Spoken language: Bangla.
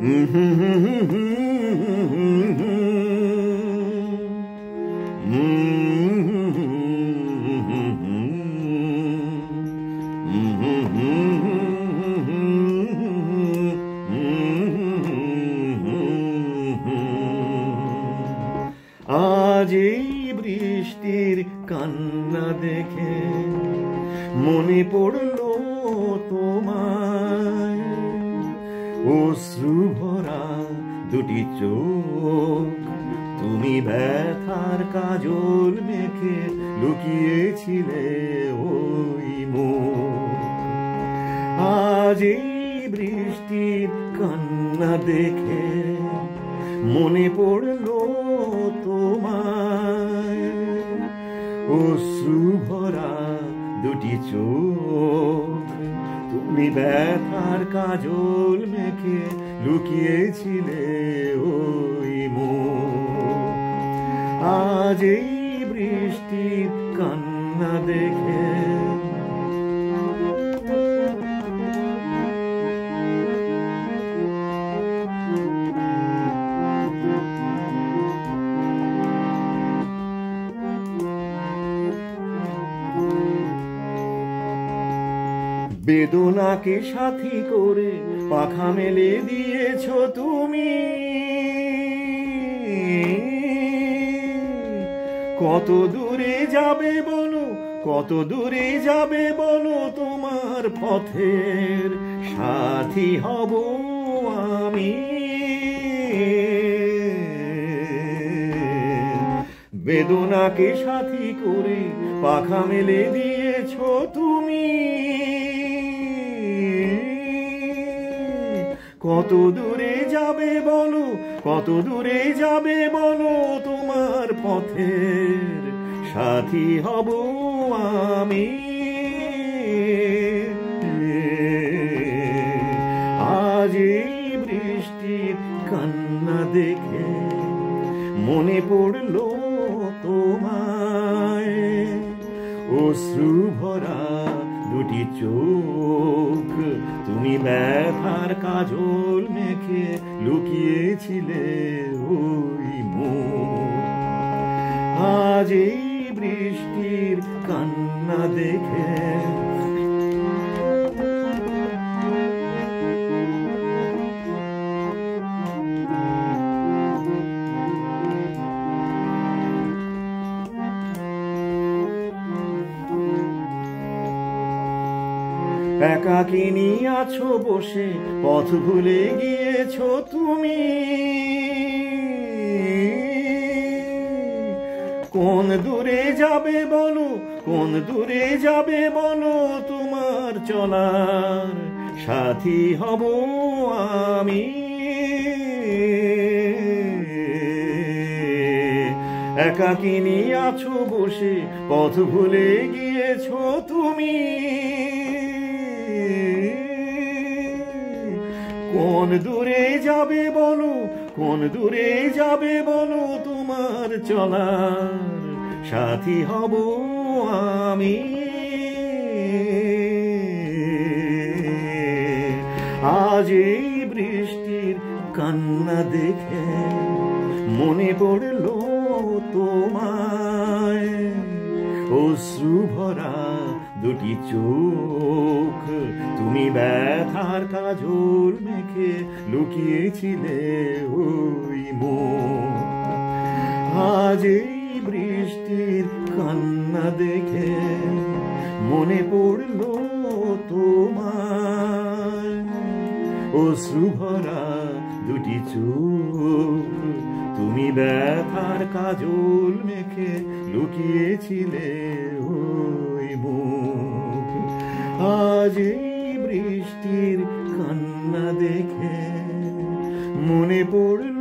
আজ এই বৃষ্টির কান্না দেখে মনে পড়লো তোমায়, অশ্রু ভরা দুটি চোখ, তুমি ব্যথার কাজল মেখে লুকিয়েছিলে ওই মুখ। আজ এই বৃষ্টির কান্না দেখে মনে পড়লো তোমায়, অশ্রু ভরা দুটি চোখ, তুমি ব্যথার কাজল মেখে লুকিয়েছিলে ওই মুখ। আজ এই বৃষ্টির কান্না দেখে বেদনাকে সাথী করে পাখা মেলে দিয়েছ তুমি, কত দূরে যাবে বলো, কত দূরে যাবে বলো, তোমার পথের সাথী হব আমি। বেদনাকে সাথী করে পাখা মেলে দিয়েছ তুমি, কত দূরে যাবে বলো, কত দূরে যাবে বলো, তোমার পথের সাথী হব আমি। আজ এই বৃষ্টির কান্না দেখে মনে পড়লো তোমায়, অশ্রু ভরা দুটি চোখ, তুমি ব্যথার কাজল মেখে লুকিয়েছিলে ওই মুখ। আজ এই বৃষ্টির কান্না দেখে একাকিনী আছো বসে, পথ ভুলে গিয়েছো তুমি, কোন দূরে যাবে বলো, কোন দূরে যাবে বলো, তোমার চলার সাথী হব আমি। একাকিনী আছো বসে, পথ ভুলে গিয়েছো তুমি, কোন দূরে যাবে বলো, কোন দূরে যাবে বলো, তোমার চলার সাথী হব আমি। আজ এই বৃষ্টির কান্না দেখে মনে পড়লো তোমায়, অশ্রু ভরা দুটি চোখ, তুমি ব্যথার কাজল মেখে লুকিয়েছিলে ওই মুখ। আজ এই বৃষ্টির কান্না দেখে মনে পড়লো তোমায়, অশ্রু ভরা দুটি চোখ, তুমি ব্যথার কাজল মেখে লুকিয়েছিলে ওই মুখ। আজ এই বৃষ্টির কান্না দেখে মনে পড়ল